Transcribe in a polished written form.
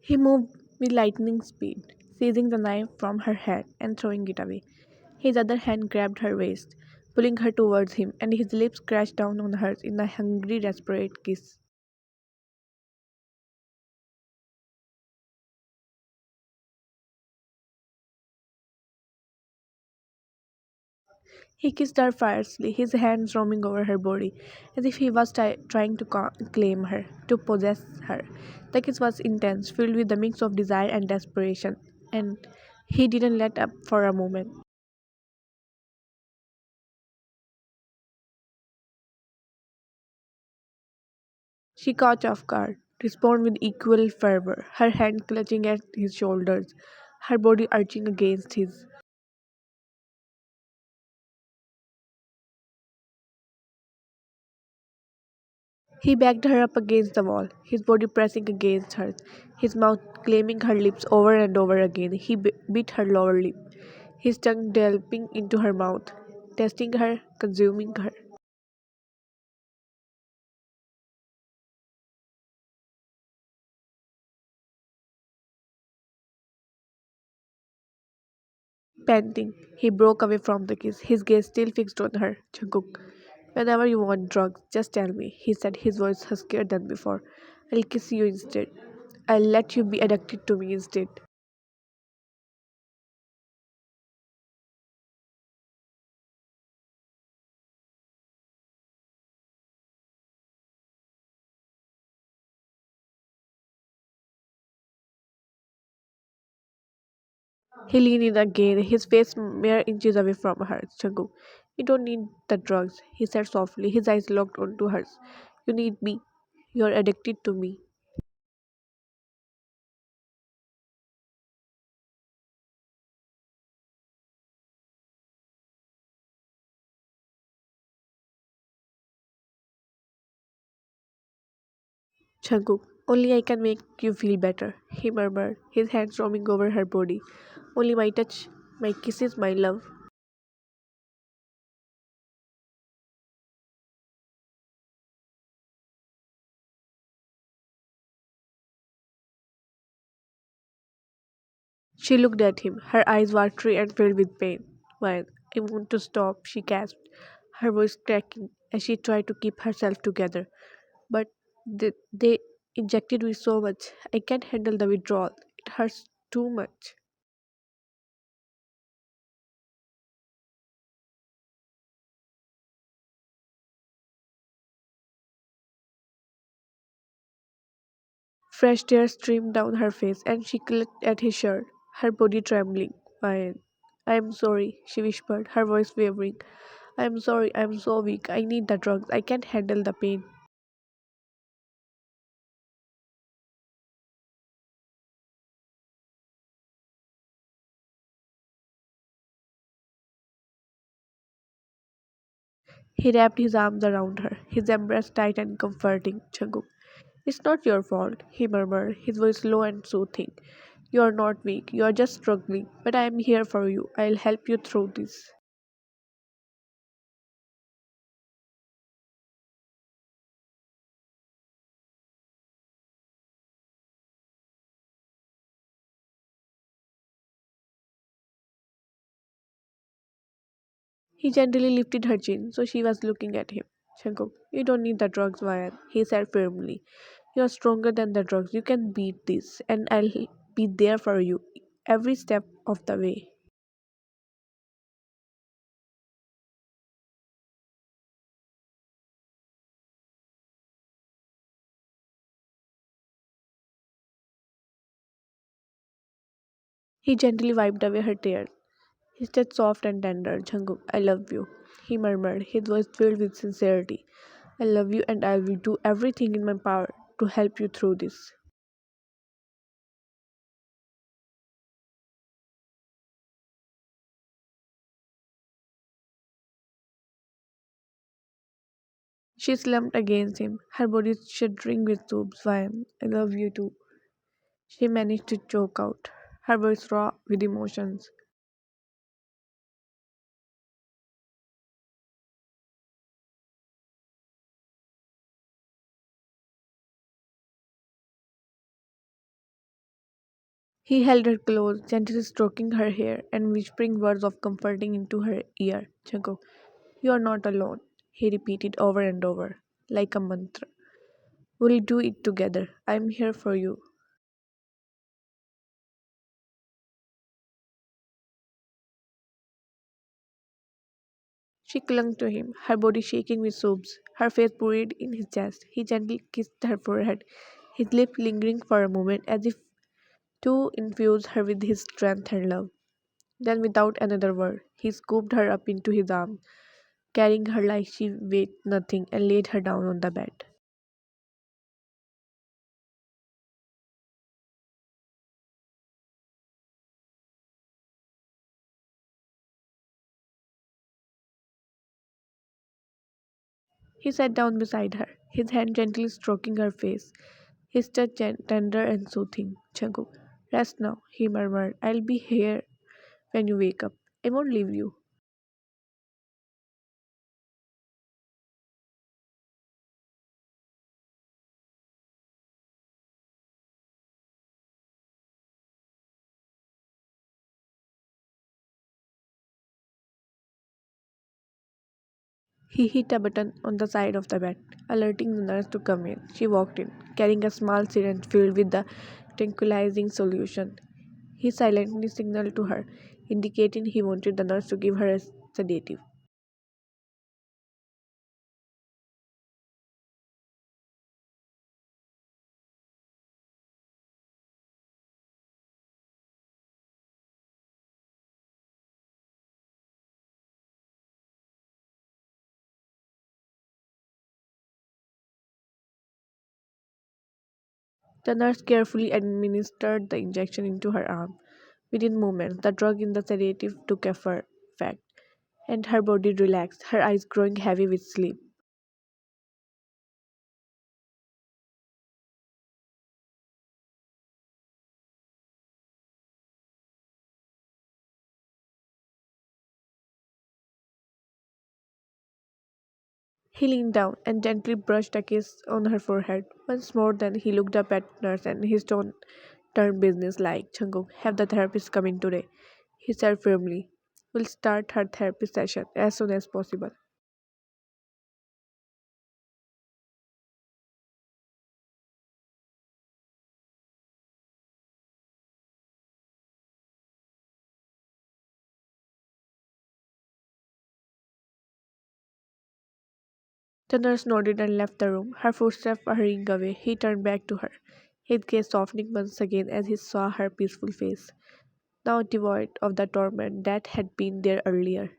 He moved with lightning speed, seizing the knife from her hand and throwing it away. His other hand grabbed her waist, pulling her towards him, and his lips crashed down on hers in a hungry, desperate kiss. He kissed her fiercely, his hands roaming over her body, as if he was trying to claim her, to possess her. The kiss was intense, filled with a mix of desire and desperation, and he didn't let up for a moment. She caught off guard, responded with equal fervor, her hand clutching at his shoulders, her body arching against his. He backed her up against the wall, his body pressing against hers, his mouth claiming her lips over and over again. He bit her lower lip, his tongue delving into her mouth, testing her, consuming her. Panting, he broke away from the kiss, his gaze still fixed on her. Jungkook, whenever you want drugs, just tell me, he said, his voice huskier than before. I'll kiss you instead. I'll let you be addicted to me instead. He leaned in again, his face mere inches away from hers. Jungkook, you don't need the drugs, he said softly, his eyes locked onto hers. You need me. You're addicted to me. Jungkook, only I can make you feel better, he murmured, his hands roaming over her body. Only my touch, my kisses, my love. She looked at him, her eyes watery and filled with pain. Why, I want to stop, she gasped, her voice cracking as she tried to keep herself together. But they injected me so much. I can't handle the withdrawal. It hurts too much. Fresh tears streamed down her face, and she clutched at his shirt, her body trembling. Fine. I am sorry, she whispered, her voice wavering. I am sorry, I am so weak. I need the drugs. I can't handle the pain. He wrapped his arms around her, his embrace tight and comforting. Jungkook, it's not your fault, he murmured, his voice low and soothing. You are not weak, you are just struggling, but I am here for you. I'll help you through this. He gently lifted her chin, so she was looking at him. Jungkook, you don't need the drugs, Vayan, he said firmly. You are stronger than the drugs. You can beat this, and I'll be there for you every step of the way. He gently wiped away her tears. He said soft and tender, Jungkook, I love you. He murmured, his voice filled with sincerity. I love you and I will do everything in my power to help you through this. She slumped against him, her body shuddering with sobs. Vayan, I love you too. She managed to choke out, her voice raw with emotions. He held her close, gently stroking her hair and whispering words of comforting into her ear. Jungkook, you are not alone, he repeated over and over, like a mantra. We'll do it together. I'm here for you. She clung to him, her body shaking with sobs, her face buried in his chest. He gently kissed her forehead, his lips lingering for a moment as if to infuse her with his strength and love. Then, without another word, he scooped her up into his arms, carrying her like she weighed nothing, and laid her down on the bed. He sat down beside her, his hand gently stroking her face, his touch tender and soothing. Jungkook, rest now, he murmured. I'll be here when you wake up. I won't leave you. He hit a button on the side of the bed, alerting the nurse to come in. She walked in, carrying a small syringe filled with the tranquilizing solution. He silently signaled to her, indicating he wanted the nurse to give her a sedative. The nurse carefully administered the injection into her arm. Within moments, the drug in the sedative took effect, and her body relaxed, her eyes growing heavy with sleep. He leaned down and gently brushed a kiss on her forehead. Once more, then he looked up at nurse and his tone turned business-like. Jungkook, have the therapist come in today, he said firmly. We'll start her therapy session as soon as possible. The nurse nodded and left the room, her footsteps hurrying away. He turned back to her, his gaze softening once again as he saw her peaceful face, now devoid of the torment that had been there earlier.